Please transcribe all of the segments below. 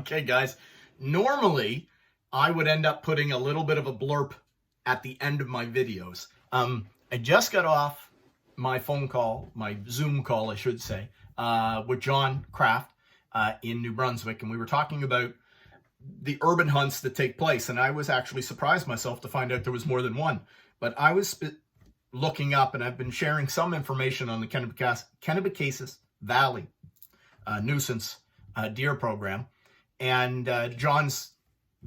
Okay, guys, normally I would end up putting a little bit of a blurb at the end of my videos. I just got off my phone call, my Zoom call, I should say, with John Kraft in New Brunswick, and we were talking about the urban hunts that take place, and I was actually surprised myself to find out there was more than one. But I was looking up, and I've been sharing some information on the Kennebecasis Valley Nuisance deer program. And John's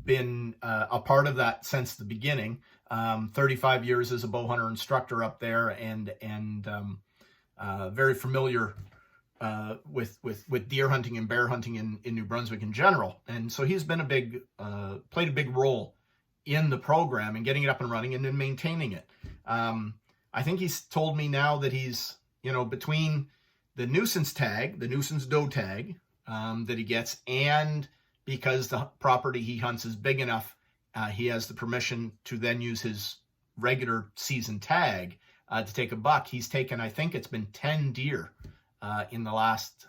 been a part of that since the beginning. 35 years as a bowhunter instructor up there, and very familiar with deer hunting and bear hunting in New Brunswick in general. And so he's been played a big role in the program and getting it up and running and then maintaining it. I think he's told me now that he's, between the nuisance tag, the nuisance doe tag that he gets, and because the property he hunts is big enough, he has the permission to then use his regular season tag to take a buck. He's taken, I think it's been 10 deer in the last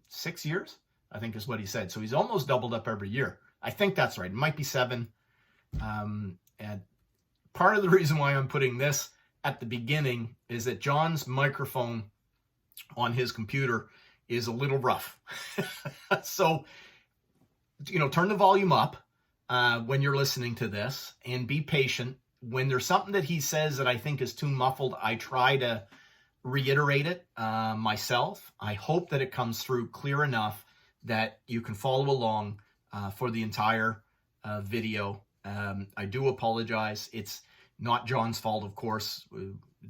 6 years, I think is what he said. So he's almost doubled up every year. I think that's right. It might be 7. And part of the reason why I'm putting this at the beginning is that John's microphone on his computer is a little rough. So, turn the volume up when you're listening to this, and be patient. When there's something that he says that I think is too muffled, I try to reiterate it myself. I hope that it comes through clear enough that you can follow along for the entire video. I do apologize. It's not John's fault, of course.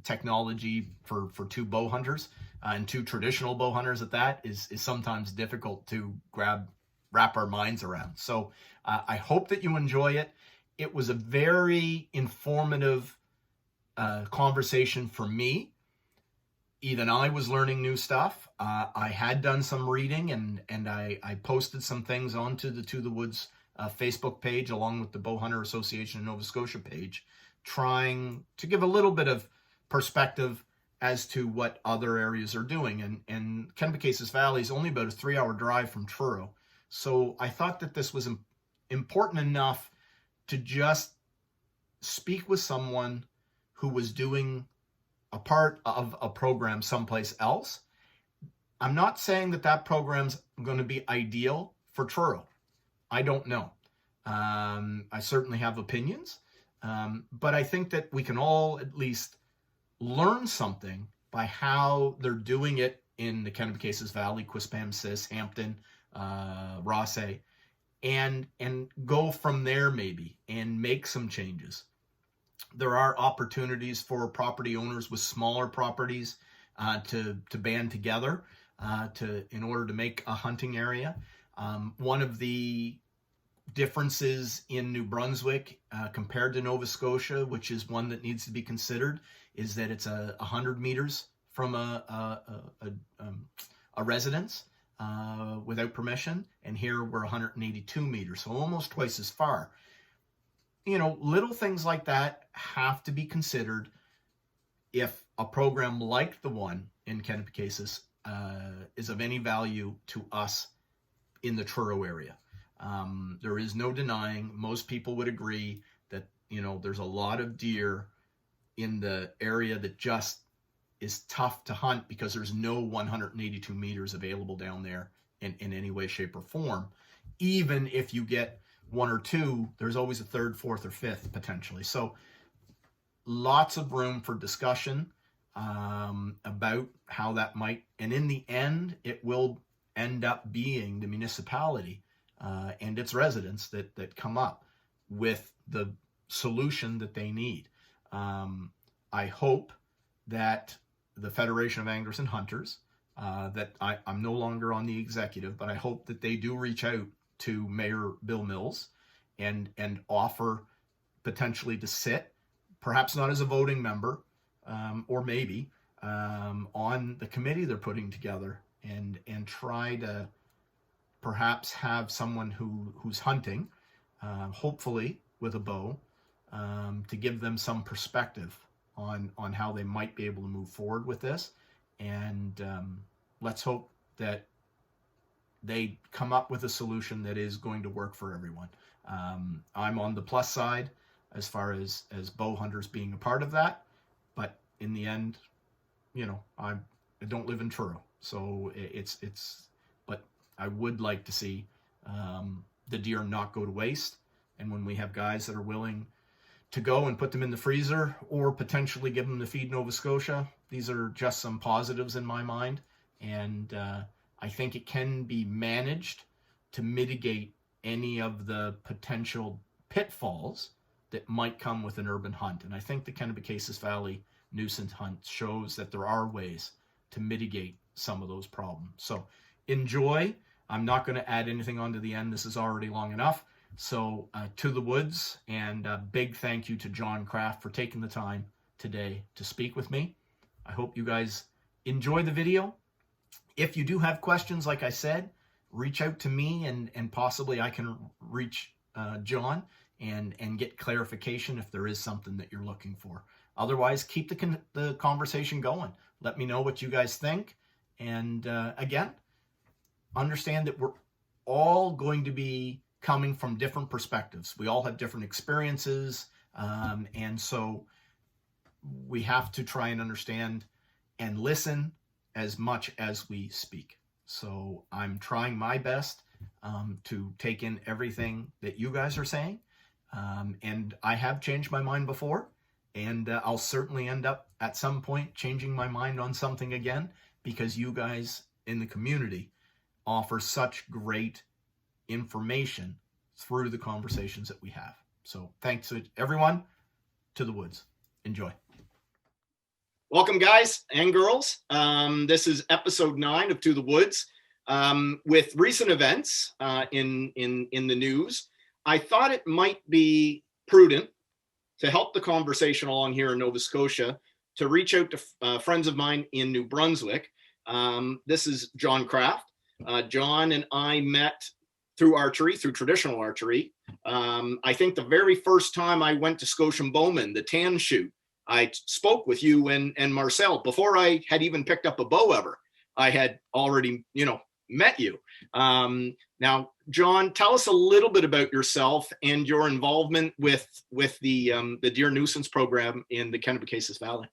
Technology for two bow hunters and two traditional bow hunters at that is sometimes difficult to wrap our minds around. So I hope that you enjoy it. It was a very informative conversation for me. Even I was learning new stuff. I had done some reading, and I posted some things onto the To the Woods Facebook page, along with the Bowhunter Association of Nova Scotia page, trying to give a little bit of perspective as to what other areas are doing. And Kennebecasis Valley is only about a 3-hour drive from Truro. So I thought that this was important enough to just speak with someone who was doing a part of a program someplace else. I'm not saying that program's going to be ideal for Truro. I don't know. I certainly have opinions, but I think that we can all at least learn something by how they're doing it in the Kennebecasis Valley, Quispamsis, Hampton, Rossay, and go from there maybe and make some changes. There are opportunities for property owners with smaller properties to band together in order to make a hunting area. One of the differences in New Brunswick compared to Nova Scotia, which is one that needs to be considered, is that it's 100 meters from a residence without permission, and here we're 182 meters, so almost twice as far. Little things like that have to be considered if a program like the one in Kennebecasis is of any value to us in the Truro area. There is no denying, most people would agree that, there's a lot of deer in the area that just is tough to hunt because there's no 182 meters available down there in any way, shape, or form. Even if you get 1 or 2, there's always a 3rd, 4th, or 5th potentially. So lots of room for discussion about how that might, and in the end, it will end up being the municipality and its residents that come up with the solution that they need. I hope that the Federation of Anglers and Hunters, that I'm no longer on the executive, but I hope that they do reach out to Mayor Bill Mills and offer potentially to sit, perhaps not as a voting member, or maybe on the committee they're putting together, and try to perhaps have someone who's hunting, hopefully with a bow, to give them some perspective on how they might be able to move forward with this. And let's hope that they come up with a solution that is going to work for everyone. I'm on the plus side as far as bow hunters being a part of that, but in the end, you know, I don't live in Truro, so but I would like to see the deer not go to waste, and when we have guys that are willing to go and put them in the freezer or potentially give them to Feed Nova Scotia, these are just some positives in my mind, and I think it can be managed to mitigate any of the potential pitfalls that might come with an urban hunt. And I think the Kennebecasis Valley nuisance hunt shows that there are ways to mitigate some of those problems. So enjoy. I'm not going to add anything on to the end. This is already long enough. So to the woods, and a big thank you to John Kraft for taking the time today to speak with me. I hope you guys enjoy the video. If you do have questions, like I said, reach out to me, and possibly I can reach John and get clarification if there is something that you're looking for. Otherwise, keep the conversation going. Let me know what you guys think. And again, understand that we're all going to be coming from different perspectives. We all have different experiences. And so we have to try and understand and listen as much as we speak. So I'm trying my best to take in everything that you guys are saying. And I have changed my mind before, and I'll certainly end up at some point changing my mind on something again, because you guys in the community offer such great information through the conversations that we have. So thanks to everyone. To the woods. Enjoy. Welcome, guys and girls. This is episode 9 of To the Woods. With recent events in the news, I thought it might be prudent to help the conversation along here in Nova Scotia to reach out to friends of mine in New Brunswick. This is John Kraft. John and I met through archery, through traditional archery. I think the very first time I went to Scotian Bowman, the tan shoot, I spoke with you and Marcel before I had even picked up a bow ever. I had already, met you. Now, John, tell us a little bit about yourself and your involvement with the deer nuisance program in the Kennebecasis Valley.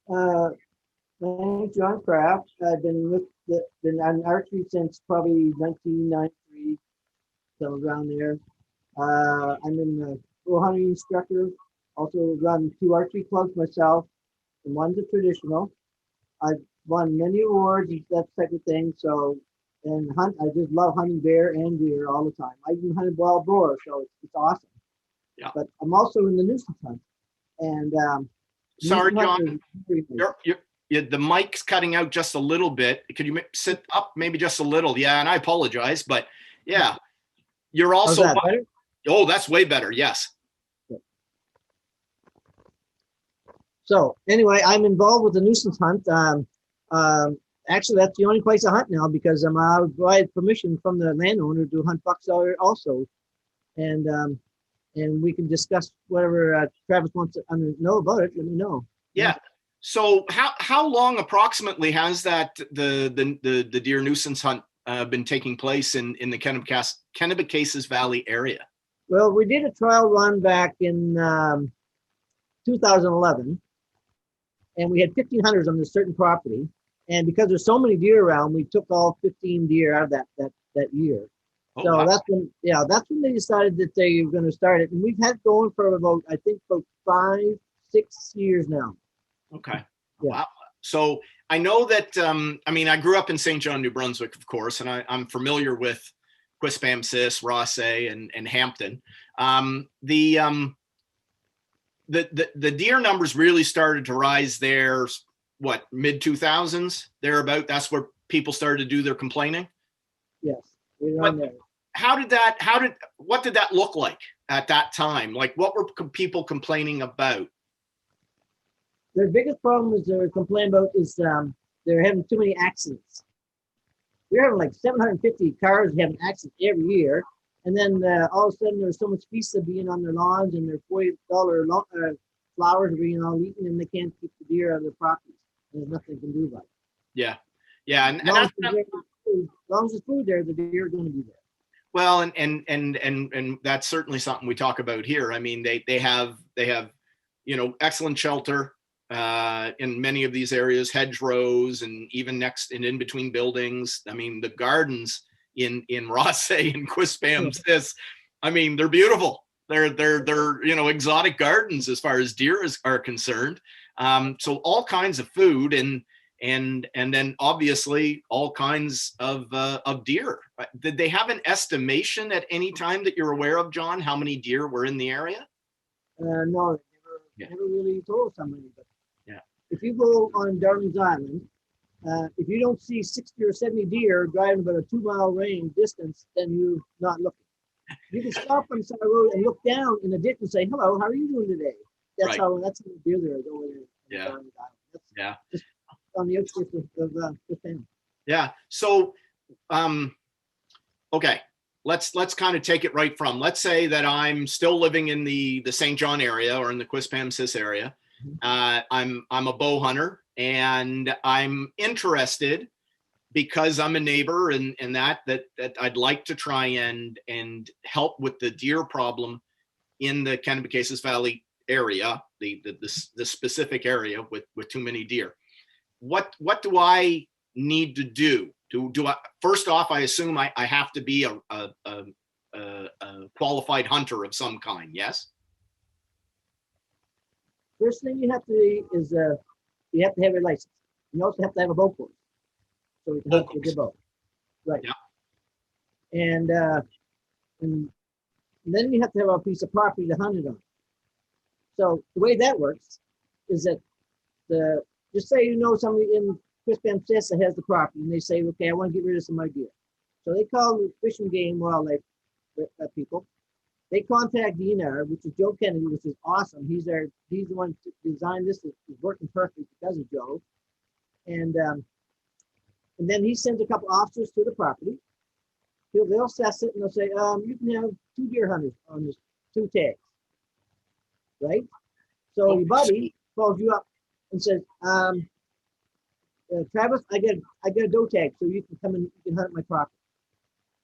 I'm John Kraft. I've been on archery since probably 1993, so around there. I'm in the Bowhunter instructor. Also run 2 archery clubs myself, and one's a traditional. I've won many awards, that type of thing. So, and hunt. I just love hunting bear and deer all the time. I even hunted wild boar, so it's awesome. Yeah. But I'm also in the nuisance hunt, and sorry, John, the mic's cutting out just a little bit. Could you sit up maybe just a little? Yeah, and I apologize, but yeah, you're also. How's that better? Oh, that's way better. Yes. So anyway, I'm involved with the nuisance hunt. Actually, that's the only place I hunt now, because I'm allowed by permission from the landowner to hunt bucks out there also, and we can discuss whatever Travis wants to know about it. Let me know. Yeah. So how long approximately has that the deer nuisance hunt been taking place in the Kennebecasis Valley area? Well, we did a trial run back in 2011. And we had 15 hunters on this certain property. And because there's so many deer around, we took all 15 deer out of that year. Oh, so wow. That's when they decided that they were going to start it. And we've had it going for about 5-6 years now. Okay. Yeah. Wow. So I know that, I grew up in St. John, New Brunswick, of course, and I'm familiar with Quispamsis, Rossay, and Hampton. The deer numbers really started to rise there, mid 2000s, thereabout. That's where people started to do their complaining. Yes. What did that look like at that time? Like, what were people complaining about? Their biggest problem is they were complaining about is they're having too many accidents. We're having like 750 cars having accidents every year. And then all of a sudden there's so much pizza being on their lawns, and their $40 flowers are being all eaten, and they can't keep the deer out of their properties. And there's nothing they can do about it. Yeah. Yeah. And long as there's food there, the deer are going to be there. Well, and that's certainly something we talk about here. I mean, they have excellent shelter in many of these areas, hedgerows, and even next and in between buildings. I mean, the gardens in Rothsay and Quispam Sis, I mean, they're beautiful. They're exotic gardens as far as deer are concerned. So all kinds of food and then obviously all kinds of deer. Did they have an estimation at any time that you're aware of, John, how many deer were in the area? No, never really told somebody. But yeah, if you go on Darwin's Island, if you don't see 60 or 70 deer driving about a 2-mile range distance, then you're not looking. You can stop on the side of the road and look down in the ditch and say, "Hello, how are you doing today?" That's how the deer there is over there. Darwin's Island. Just on the outskirts of the town. Yeah. So, okay, let's kind of take it right from. Let's say that I'm still living in the St. John area or in the Quispam Sis area. I'm a bow hunter, and I'm interested because I'm a neighbor and that I'd like to try and help with the deer problem in the Kennebecasis Valley area, the specific area with too many deer. What do I need to do? Do I, first off, I assume I have to be a qualified hunter of some kind, yes? First thing you have to do is you have to have a license. You also have to have a bow course, so you can hunt with your bow. Right. Yeah. And then you have to have a piece of property to hunt it on. So the way that works is that just say somebody in Quispam Sis that has the property, and they say, "Okay, I want to get rid of some of my deer." So they call the Fish and Game Wildlife people. They contact DNR, which is Joe Kennedy, which is awesome. He's the one who designed this. It's working perfect because of Joe. And then he sends a couple officers to the property. They'll assess it and they'll say, "You can have 2 deer hunters on this, 2 tags." Right? So your buddy calls you up and says, "Travis, I got a doe tag, so you can come and you can hunt my property.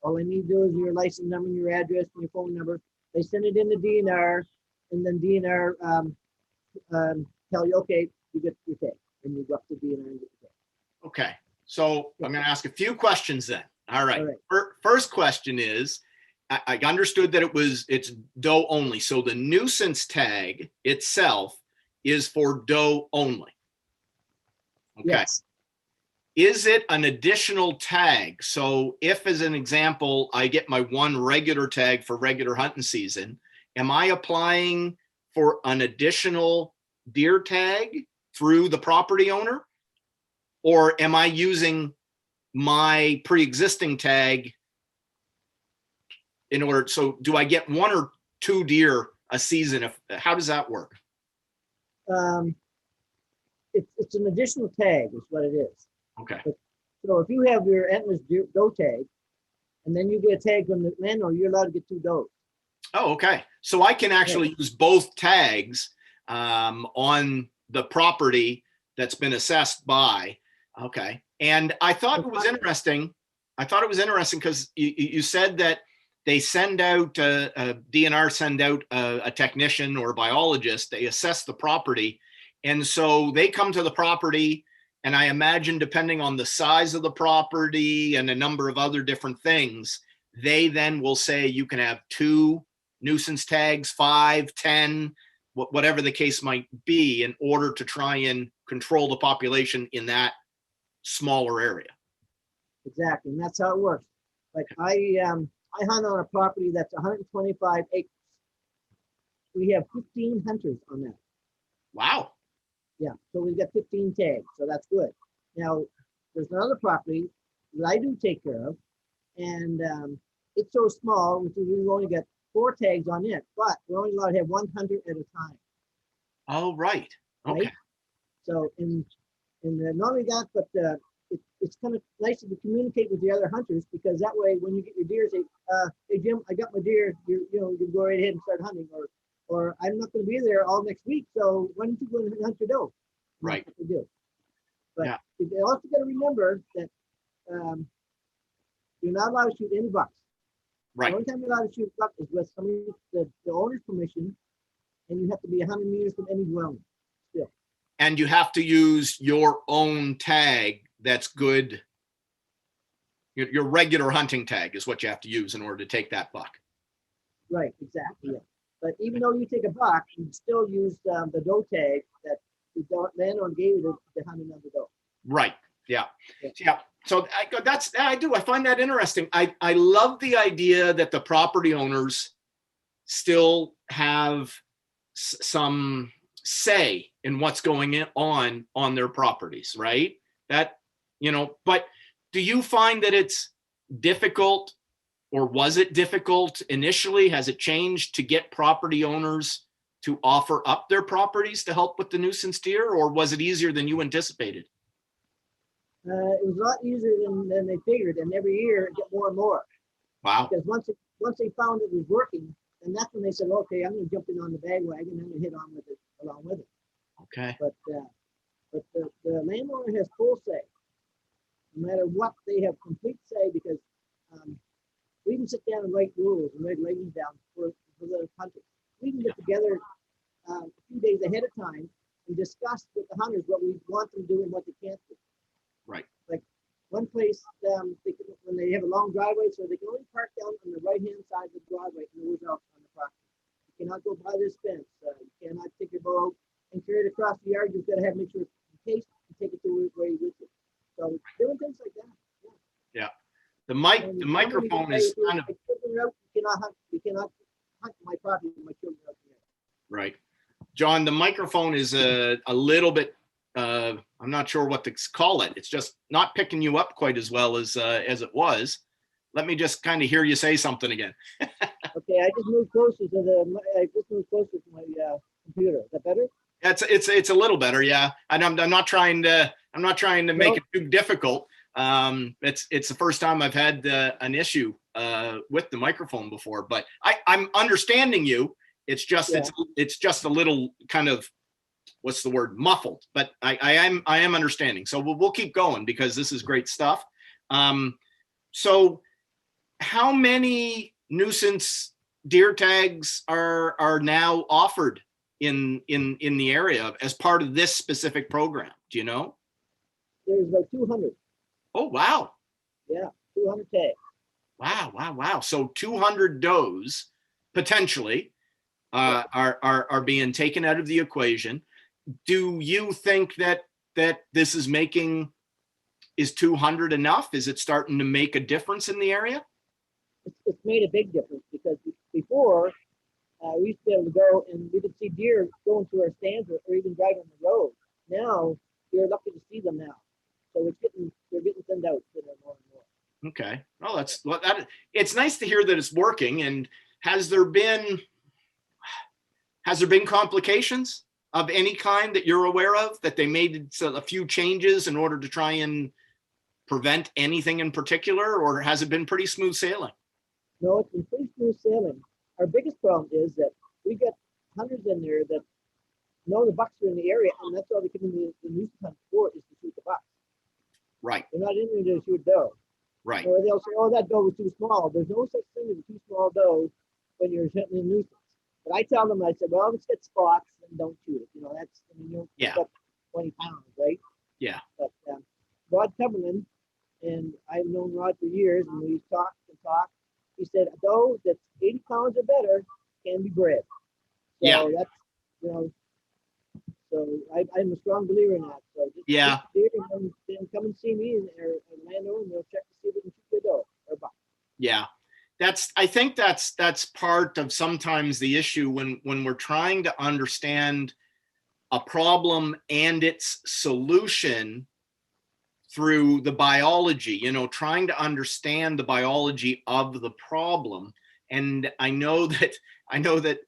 All I need to do is your license number, your address, and your phone number." They send it in to DNR, and then DNR tell you, "Okay, you get your tag," and you go up to DNR and get your tag. Okay, so I'm going to ask a few questions then. All right. First question is, I understood that it's doe only. So the nuisance tag itself is for doe only. Okay. Yes. Is it an additional tag? So if, as an example, I get my 1 regular tag for regular hunting season, am I applying for an additional deer tag through the property owner? Or am I using my pre-existing tag in order? So do I get 1 or 2 deer a season? How does that work? It's an additional tag is what it is. Okay. So if you have your antlers doe tag, and then you get a tag from the landowner, you're allowed to get 2 does. Oh, okay. So I can actually use both tags on the property that's been assessed by. Okay. And I thought it was interesting. Because you said that they send out DNR send out a technician or a biologist. They assess the property, and so they come to the property. And I imagine, depending on the size of the property and a number of other different things, they then will say you can have 2 nuisance tags, 5, 10, whatever the case might be, in order to try and control the population in that smaller area. Exactly, and that's how it works. Like I hunt on a property that's 125 acres. We have 15 hunters on that. Wow. Yeah, so we've got 15 tags, so that's good. Now, there's another property that I do take care of, and it's so small, we've only got 4 tags on it, but we're only allowed to have 1 hunter at a time. Oh, right. Okay. Right? So, not only that, but it's kind of nice to communicate with the other hunters, because that way, when you get your deer, say, "Hey Jim, I got my deer. You can go right ahead and start hunting," or "I'm not going to be there all next week, so why don't you go and hunt your doe?" Right. Do. But you also got to remember that you're not allowed to shoot any bucks. The Right. only time you're allowed to shoot a buck is with somebody, the owner's permission, and you have to be 100 meters from any dwelling. Still. And you have to use your own tag that's good. Your regular hunting tag is what you have to use in order to take that buck. Right, exactly. Yeah. But even though you take a buck, you still use the doe tag that the landowner gave you to hunt another doe. Right. Yeah. Yeah. Yeah. So I find that interesting. I love the idea that the property owners still have some say in what's going on their properties, right? That, but do you find that it's difficult, or was it difficult initially? Has it changed to get property owners to offer up their properties to help with the nuisance deer, or was it easier than you anticipated? It was a lot easier than they figured, and every year it get more and more. Wow. Because once they found it was working, and that's when they said, okay, I'm going to jump in on the bandwagon and I'm going to hit on with it along with it. Okay. But the landowner has full say. No matter what, they have complete say, because we can sit down and write rules and write ladies down for the hunters. We can get together a few days ahead of time and discuss with the hunters what we want them to do and what they can't do. Right. Like one place, when they have a long driveway, so they can only park down on the right-hand side of the driveway and nowhere else on the property. You cannot go by this fence. You cannot take your bow and carry it across the yard. You've got to make sure in case you take it to where you with you. So doing things like that. Yeah. The microphone is kind of You cannot hunt my property with my children out there. right. John, the microphone is a little bit, I'm not sure what to call it. It's just not picking you up quite as well as it was. Let me just kind of hear you say something again. Okay, I just moved closer to my computer. Is that better? It's a little better, yeah. And I'm not trying to make it too difficult. It's the first time I've had an issue with the microphone before, but I'm understanding you. It's just it's just a little kind of, what's the word, muffled, but I am understanding. So we'll keep going because this is great stuff. So how many nuisance deer tags are now offered in the area as part of this specific program? Do you know? There's about 200. Oh, wow. Yeah, 200 tags. Wow. So 200 does potentially are being taken out of the equation. Do you think that this is 200 enough? Is it starting to make a difference in the area? It's made a big difference, because before we used to be able to go and we could see deer going through our stands or even driving on the road. Now you're lucky to see them now. So they're getting thinned out more and more. Okay. Well, it's nice to hear that it's working. And has there been complications of any kind that you're aware of, that they made a few changes in order to try and prevent anything in particular, or has it been pretty smooth sailing? No, it's been pretty smooth sailing. Our biggest problem is that we got hunters in there that know the bucks are in the area, and that's all they come into the nuisance hunt for, is to shoot the bucks. Right. They're not in there to shoot doe. Right. Or they'll say, oh, that doe was too small. There's no such thing as a too small doe when you're hunting a nuisance. But I tell them, I said, well, let's get spots and don't shoot it. You're up 20 pounds, right? Yeah. But Rod Cumberland, and I've known Rod for years, and we talked. He said, a doe that's 80 pounds or better can be bred. So that's, so I'm a strong believer in that. So just come and see me and landowner, and we'll check to see if we can shoot a doe or a buck. Yeah. I think that's part of sometimes the issue when we're trying to understand a problem and its solution through the biology, trying to understand the biology of the problem. And I know that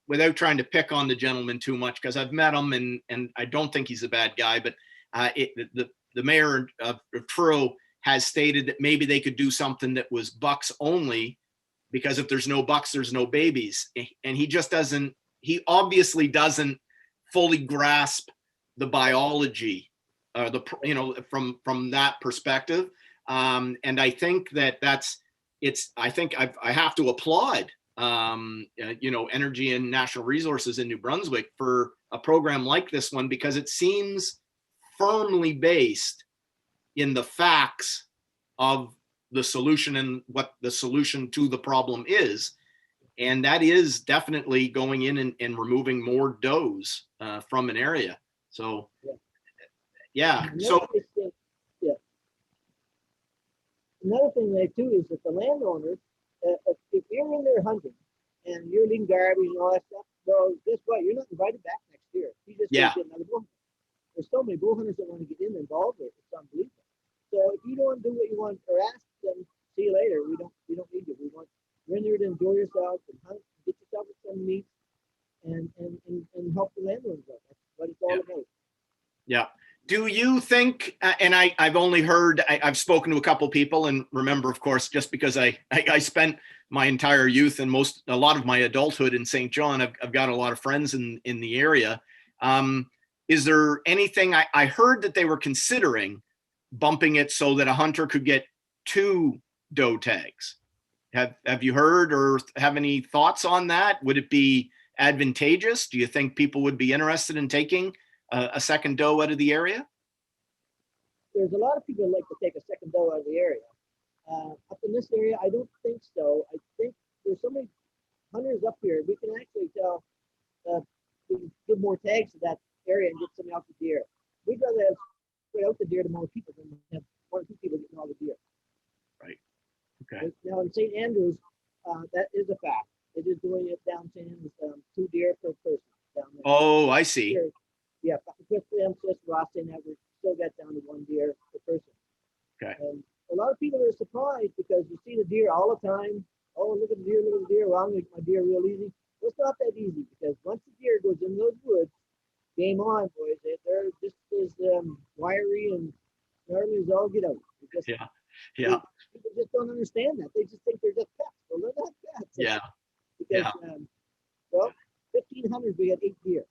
without trying to pick on the gentleman too much, because I've met him and I don't think he's a bad guy, but the mayor of Truro has stated that maybe they could do something that was bucks only, because if there's no bucks, there's no babies. And he obviously doesn't fully grasp the biology from that perspective. And I think I think I have to applaud, Energy and Natural Resources in New Brunswick for a program like this one, because it seems firmly based in the facts of the solution and what the solution to the problem is. And that is definitely going in and removing more does from an area. So, yeah. So, another thing there too is that the landowners, if you're in there hunting and you're leaving garbage and all that stuff, well, guess what? You're not invited back next year. You just yeah, get another bull. There's so many bull hunters that want to get involved with it. It's unbelievable. So if you don't do what you want or ask them, see you later. We don't need you. We want you're in there to enjoy yourself and hunt, get yourself some meat, and help the landowners out. That's what it's all about. Yeah. Do you think, and I've only heard, I've spoken to a couple people, and remember, of course, just because I spent my entire youth and a lot of my adulthood in St. John, I've got a lot of friends in the area. Is there anything, I heard that they were considering bumping it so that a hunter could get 2 doe tags. Have you heard or have any thoughts on that? Would it be advantageous? Do you think people would be interested in taking a second doe out of the area? There's a lot of people who like to take a second doe out of the area. Up in this area, I don't think so. I think there's so many hunters up here. We can actually tell, we can give more tags to that area and get some out the deer. We'd rather have spread out the deer to more people than have 1 or 2 people getting all the deer. Right. Okay. Now in St. Andrews, that is a fact. It is doing it down St. Andrews, 2 deer per person down there. Oh, I see. Here, yeah, with the emphasis, Ross and that we still got down to 1 deer per person. Okay. And a lot of people are surprised because you see the deer all the time. Oh, look at the deer, look at the deer. Well, I'm gonna get my deer real easy. Well, it's not that easy because once the deer goes in those woods, game on, boys. They're just as wiry and gnarly as all get out. Just, yeah. People just don't understand that. They just think they're just pets. Well, they're not pets. Yeah. Because, well, 1,500, we had 8 deer.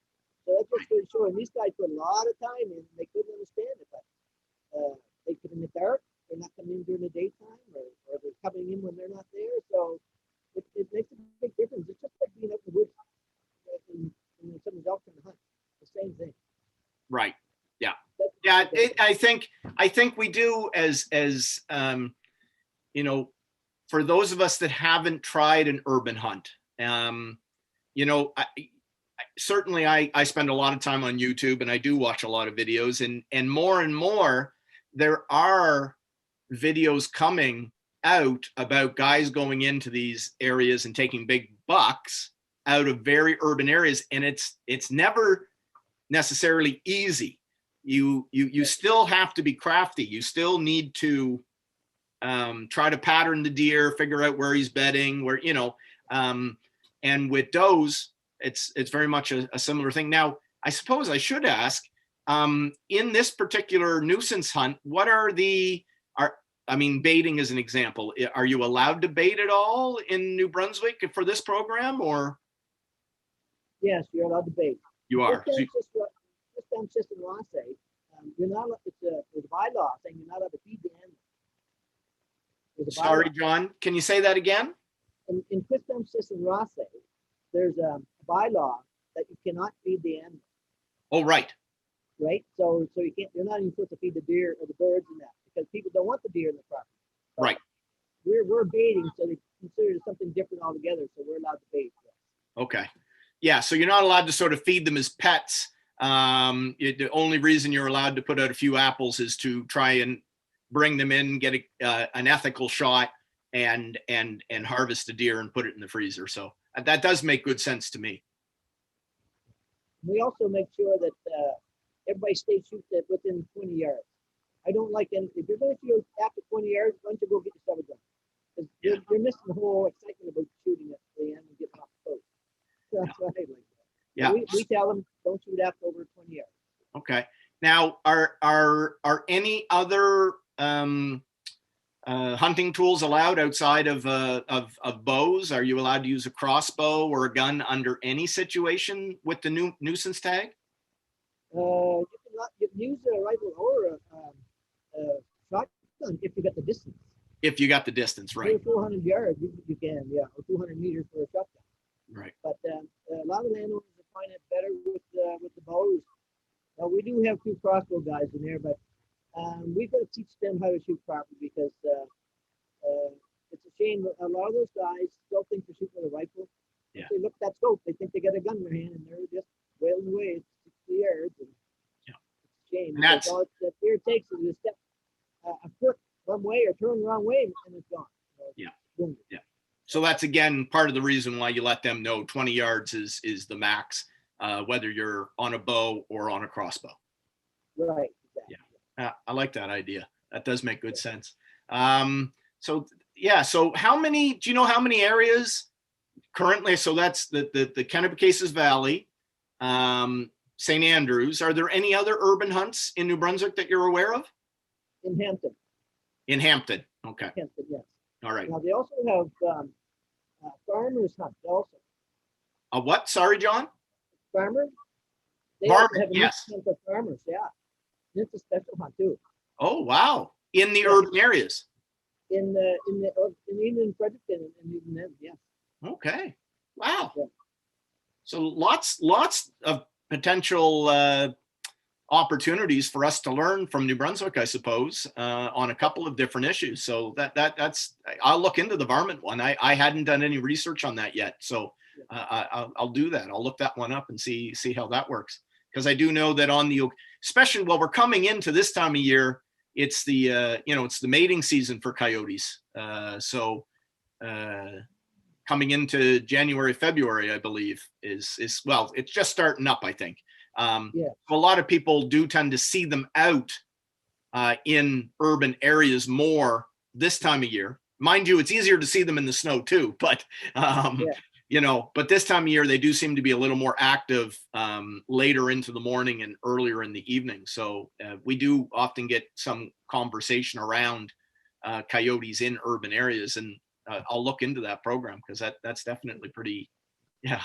So that's just good showing. These guys put a lot of time in. They couldn't understand it, but they come in the dark. They're not coming in during the daytime, or they're coming in when they're not there. So it makes a big difference. It's just like being up in the woods and someone's out trying to hunt. The same thing. Right. Yeah. Yeah. I think we do as for those of us that haven't tried an urban hunt, certainly I spend a lot of time on YouTube and I do watch a lot of videos, and more there are videos coming out about guys going into these areas and taking big bucks out of very urban areas, and it's never necessarily easy. You still have to be crafty. You still need to try to pattern the deer, figure out where he's bedding, and with does, it's very much a similar thing. Now, I suppose I should ask, in this particular nuisance hunt, what are baiting as an example. Are you allowed to bait at all in New Brunswick for this program, or? Yes, you're allowed to bait. You are. Just in law say, you're not. There's a bylaw saying you're not allowed to feed the animal. Sorry, John. Can you say that again? In Christmas and Rosse, there's a bylaw that you cannot feed the animal. Oh, right. Right. So you can't. You're not even supposed to feed the deer or the birds and that because people don't want the deer in the property. But right. We're baiting, so they consider it something different altogether. So we're allowed to bait. Okay. Yeah. So you're not allowed to sort of feed them as pets. The only reason you're allowed to put out a few apples is to try and bring them in, get an ethical shot, and harvest a deer and put it in the freezer. So that does make good sense to me. We also make sure that everybody stays shooting within 20 yards. I don't like any. If you're going to shoot after 20 yards, why don't you go get yourself a gun? Because you're missing the whole excitement about shooting at the end and getting off the post. So that's why I like that. Yeah. We tell them don't shoot after over 20 yards. Okay. Now, are any other hunting tools allowed outside of bows? Are you allowed to use a crossbow or a gun under any situation with the nuisance tag? You can use a rifle or a shotgun if you got the distance. If you got the distance, If right? you're 400 yards, you can, yeah, or 200 meters for a shotgun. Right. But a lot of landowners find it better with the bows. Now, we do have 2 crossbow guys in there, but we've got to teach them how to shoot properly because it's a shame that a lot of those guys still think they're shooting with a rifle. Yeah. If they look at that scope, they think they got a gun in their hand and they're just wailing away at 60 yards. And Yeah. it's a shame And because that's, all that deer takes is a step, a foot one way or turn the wrong way and it's gone. So, Yeah. boom. Yeah. So that's again part of the reason why you let them know 20 yards is the max, whether you're on a bow or on a crossbow. Right. Exactly. Yeah, I like that idea. That does make good sense. So yeah, so how many? Do you know how many areas currently? So that's the Kennebecasis Valley, St. Andrews. Are there any other urban hunts in New Brunswick that you're aware of? In Hampton. In Hampton. Okay. Hampton, yes. All right. Now they also have farmers hunt also. A what? Sorry, John. Farmers. They Varmint, also have a yes. hunt for farmers. Yeah, it's a special hunt too. Oh wow! In the Yeah. urban areas. In even in Fredericton and even then, yeah. Okay. Wow. Yeah. So lots of potential opportunities for us to learn from New Brunswick, I suppose, on a couple of different issues. So that's I'll look into the varmint one. I hadn't done any research on that yet, so I'll do that. I'll look that one up and see how that works. Because I do know that on the, especially while we're coming into this time of year, it's the it's the mating season for coyotes. Coming into January, February, I believe is well, it's just starting up, I think. Yeah. A lot of people do tend to see them out in urban areas more this time of year. Mind you, it's easier to see them in the snow too, but but this time of year they do seem to be a little more active later into the morning and earlier in the evening. So we do often get some conversation around coyotes in urban areas, and I'll look into that program because that's definitely pretty, yeah.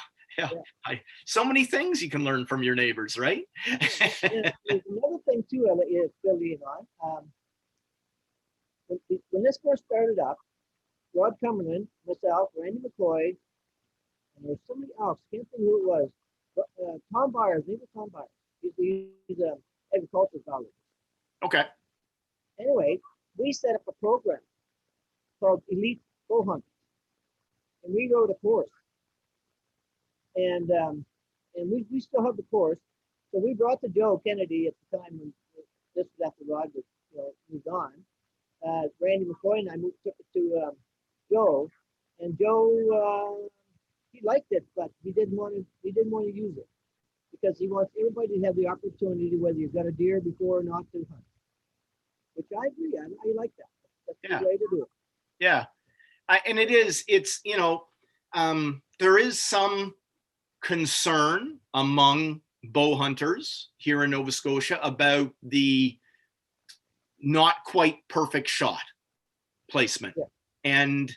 So many things you can learn from your neighbors, right? There's another thing too, I'll let you fill in on. When this first started up, Rod Cumberland, myself, Randy McCoy, and there's somebody else, can't think who it was. Tom Byers, maybe Tom Byers. He's an agricultural biologist. Okay. Anyway, we set up a program called Elite Bowhunter, and we wrote a course. And we still have the course. So we brought to Joe Kennedy at the time when this was after Rod was moved on. Randy McCoy and I took it to Joe, and Joe he liked it, but he didn't want to use it because he wants everybody to have the opportunity, whether you've got a deer before or not, to hunt. Which I agree. I like that. That's the way to do it. Yeah, and it's there is some concern among bow hunters here in Nova Scotia about the not quite perfect shot placement. Yeah. And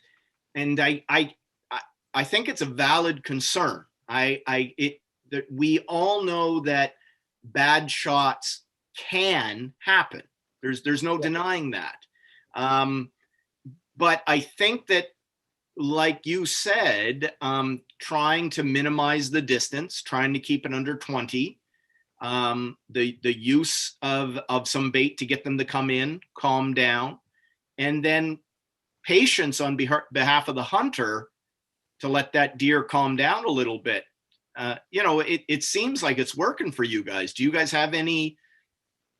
I think it's a valid concern. That we all know that bad shots can happen. There's no denying that. But I think that, like you said, trying to minimize the distance, trying to keep it under 20, the use of some bait to get them to come in, calm down, and then patience on behalf of the hunter to let that deer calm down a little bit. It seems like it's working for you guys. Do you guys have any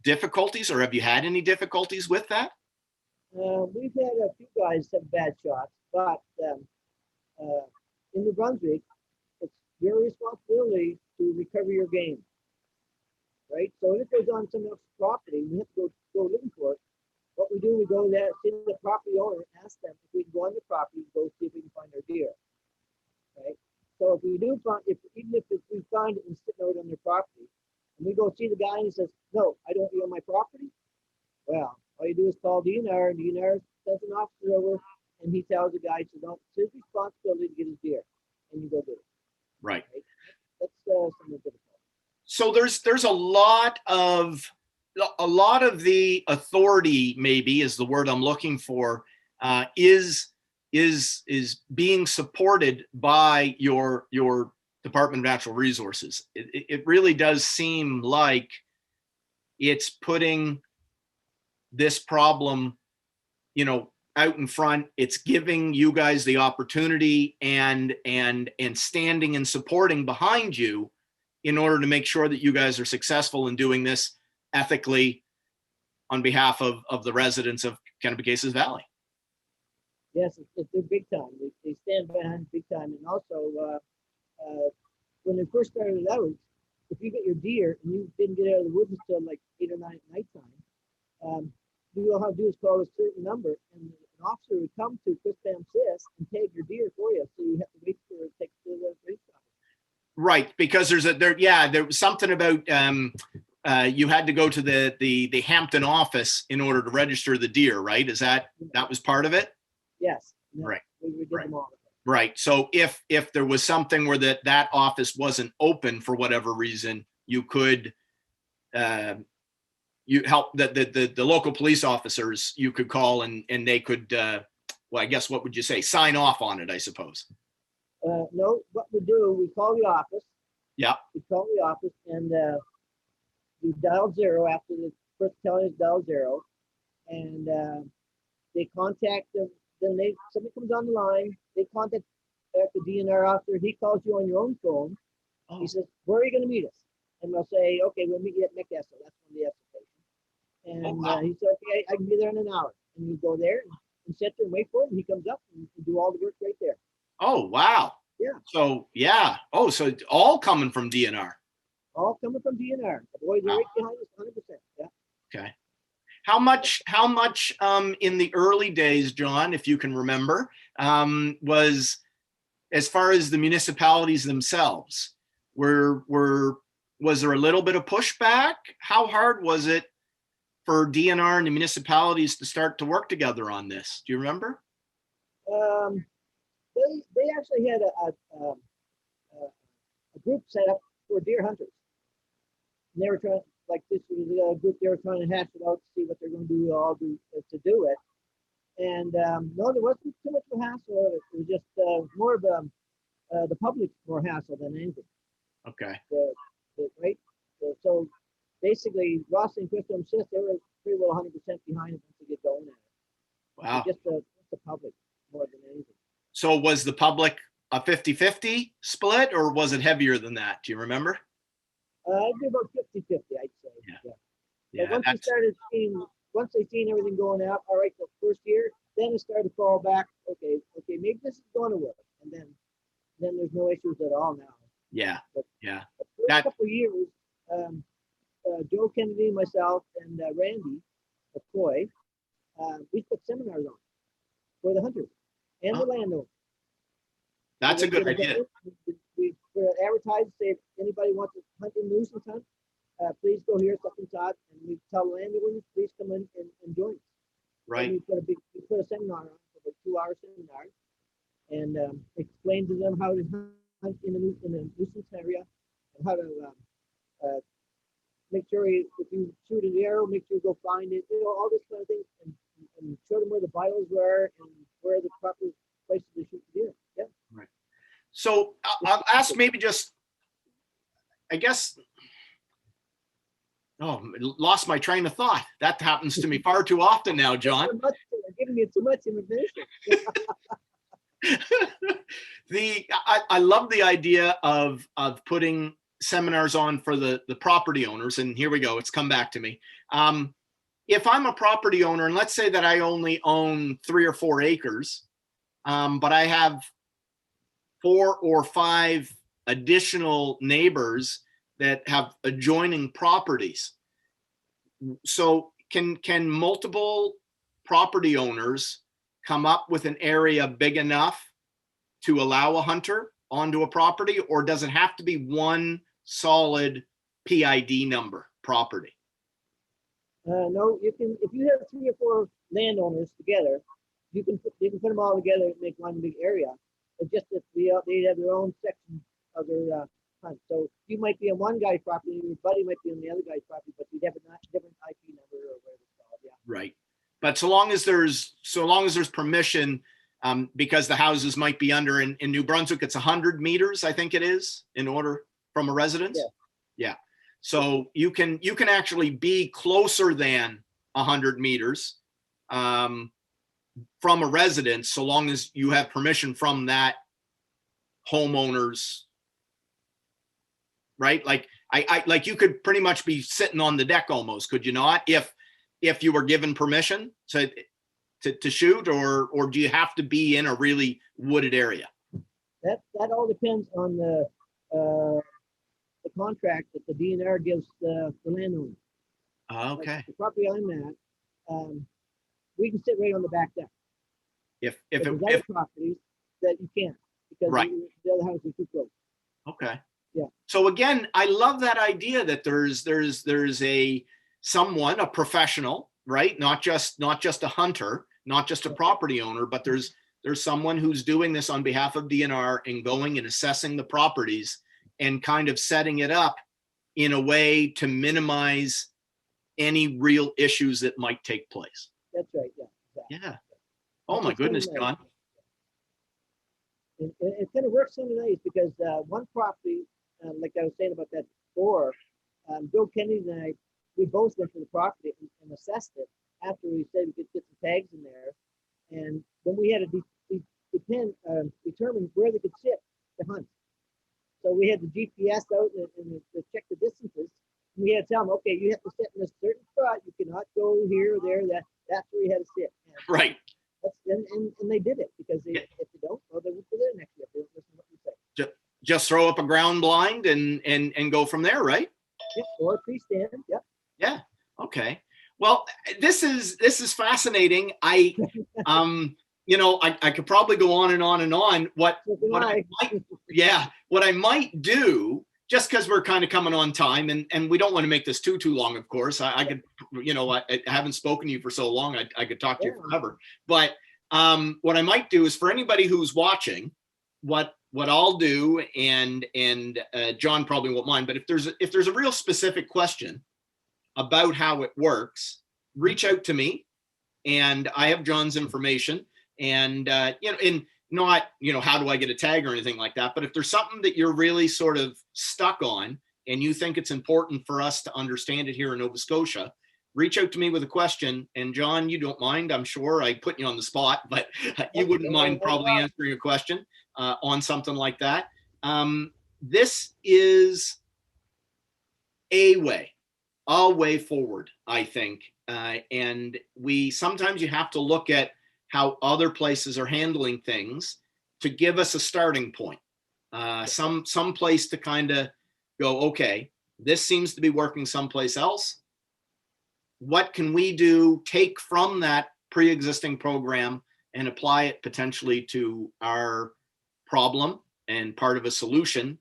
difficulties, or have you had any difficulties with that? We've had a few guys have bad shots, but in New Brunswick, it's your responsibility to recover your game, right? So if it goes on someone else's property, we have to go looking for it. What we do, we go there, see the property owner, ask them if we can go on the property, go see if we can find their deer, right? So if we do find, even if we find it and sitting out on their property, and we go see the guy and he says, "No, I don't own my property," well, all you do is call DNR, and DNR sends an officer over, and he tells the guy, "No, it's his responsibility to get his deer," and you go do it. Right. That's something difficult. So there's a lot of a lot of the authority, maybe is the word I'm looking for, is being supported by your Department of Natural Resources. It really does seem like it's putting this problem, out in front. It's giving you guys the opportunity and standing and supporting behind you in order to make sure that you guys are successful in doing this ethically on behalf of the residents of Kennebecasis Valley. Yes, they're big time. They stand behind big time. And also, when they first started out, if you get your deer and you didn't get out of the woods until like 8 or 9 at nighttime, you all have to do is call a certain number, and an officer would come to Quick Bam Sis and tag your deer for you. So you have to wait for it to take the race time. Right, because there was something about you had to go to the Hampton office in order to register the deer, right? That was part of it? Yes. Right. We did them all. Right. So if there was something where that office wasn't open for whatever reason, you could you help the local police officers, you could call and they could well, I guess, what would you say, sign off on it, I suppose. No, what we do, we call the office. Yeah. We call the office and we dial 0 after the first telling us dial 0, and they contact them. Then somebody comes on the line. They contact the DNR officer. He calls you on your own phone. Oh. He says, "Where are you going to meet us?" And they'll say, "Okay, we'll meet you at McEssel." That's one of the station. And he said, "Okay, I can be there in an hour." And you go there and sit there and wait for him. And he comes up and you do all the work right there. Oh, wow. Yeah. So, yeah. Oh, so it's all coming from DNR. All coming from DNR. The boys are right behind us, 100%. Yeah. Okay. How much in the early days, John, if you can remember, was, as far as the municipalities themselves, was there a little bit of pushback? How hard was it for DNR and the municipalities to start to work together on this? Do you remember? They actually had a group set up for deer hunters. And they were trying, like, this was a group, they were trying to hash it out to see what they're going to do to do it. And no, there wasn't too much of a hassle. It was just more of the public more hassle than anything. Okay. Right. So basically, Ross and Chris Sis, they were pretty well 100% behind it once they get going at it. Wow. Just the public more than anything. So was the public a 50-50 split, or was it heavier than that? Do you remember? It'd be about 50-50, I'd say. Yeah. But once they seen everything going out, all right, the first year, then it started to fall back. Okay, maybe this is going to work, and then there's no issues at all now. Yeah. But yeah. The first couple of years, Joe Kennedy, myself, and Randy McCoy, we put seminars on for the hunters and the landowners. That's a good idea. We advertise, say if anybody wants to hunt in Nuisance hunt, please go here, such and such, and we tell landowners, please come in and join us. Right. And we put a seminar on, for a 2-hour seminar, and explain to them how to hunt in the Nuisance area, and how to make sure if you shoot an arrow, make sure you go find it, all this kind of thing, and show them where the bios were and where the proper places to shoot the deer. Yeah. Right. So I'll ask maybe just, I guess, lost my train of thought. That happens to me far too often now, John. You're giving me too much information. I love the idea of putting seminars on for the property owners, and here we go, it's come back to me. If I'm a property owner, and let's say that I only own 3 or 4 acres, but I have 4 or 5 additional neighbors that have adjoining properties. So can multiple property owners come up with an area big enough to allow a hunter onto a property, or does it have to be one solid PID number property? No, you can. If you have 3 or 4 landowners together, you can put them all together and make one big area. It's just that they have their own section of their hunt. So you might be on one guy's property, and your buddy might be on the other guy's property, but you'd have a different IP number or whatever it's called. Yeah. Right. But so long as there's permission, because the houses might be under in New Brunswick, it's 100 meters, I think it is, in order from a residence. Yeah. Yeah. So you can actually be closer than 100 meters from a residence, so long as you have permission from that homeowner's, right? Like like you could pretty much be sitting on the deck almost, could you not? If you were given permission to shoot, or do you have to be in a really wooded area? That all depends on the contract that the DNR gives the landowner. Okay. Like the property I'm at, we can sit right on the back deck. If there's other properties that you can't, because right. The other house is too close. Okay. Yeah. So again, I love that idea that there's a professional, right? Not just a hunter, not just a property owner, but there's someone who's doing this on behalf of DNR and going and assessing the properties and kind of setting it up in a way to minimize any real issues that might take place. That's right. Yeah. Exactly. Yeah. Oh my goodness, John. It kind of works in nice because one property, like I was saying about that before, Bill Kennedy and I, we both went to the property and assessed it after we said we could get some tags in there. And then we had to determine where they could sit to hunt. So we had the GPS out and check the distances. And we had to tell them, okay, you have to sit in a certain spot. You cannot go here or there. That's where you had to sit. And right. And they did it, because if they don't, well, they won't be there next year. They don't listen to what you say. Just throw up a ground blind and go from there, right? Yep, or freestand. Yep. Yeah. Okay. Well, this is fascinating. I could probably go on and on and on. What I might do, just because we're kind of coming on time, and we don't want to make this too long, of course. I could, I haven't spoken to you for so long. I could talk to you forever. But what I might do is, for anybody who's watching, what I'll do, and John probably won't mind, but if there's a real specific question about how it works, reach out to me, and I have John's information, and not how do I get a tag or anything like that, but if there's something that you're really sort of stuck on and you think it's important for us to understand it here in Nova Scotia, reach out to me with a question. And John, you don't mind, I'm sure I put you on the spot, but you wouldn't mind probably answering a question on something like that. This is a way forward, I think. And sometimes you have to look at how other places are handling things to give us a starting point. Some place to kind of go, okay, this seems to be working someplace else. What can we do, take from that pre-existing program and apply it potentially to our problem and part of a solution,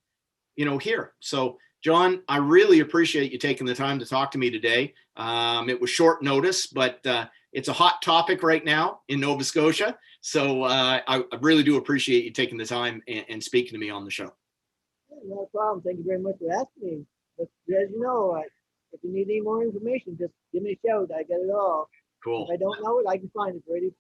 here. So John, I really appreciate you taking the time to talk to me today. It was short notice, but it's a hot topic right now in Nova Scotia. So I really do appreciate you taking the time and speaking to me on the show. No problem. Thank you very much for asking me. But as you know, if you need any more information, just give me a shout. I got it all. Cool. If I don't know it, I can find it pretty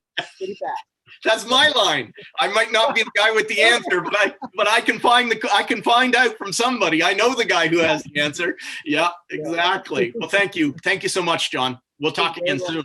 fast. That's my line. I might not be the guy with the answer, but I can find out from somebody. I know the guy who has the answer. Yeah, exactly. Well, thank you so much, John. We'll talk again soon.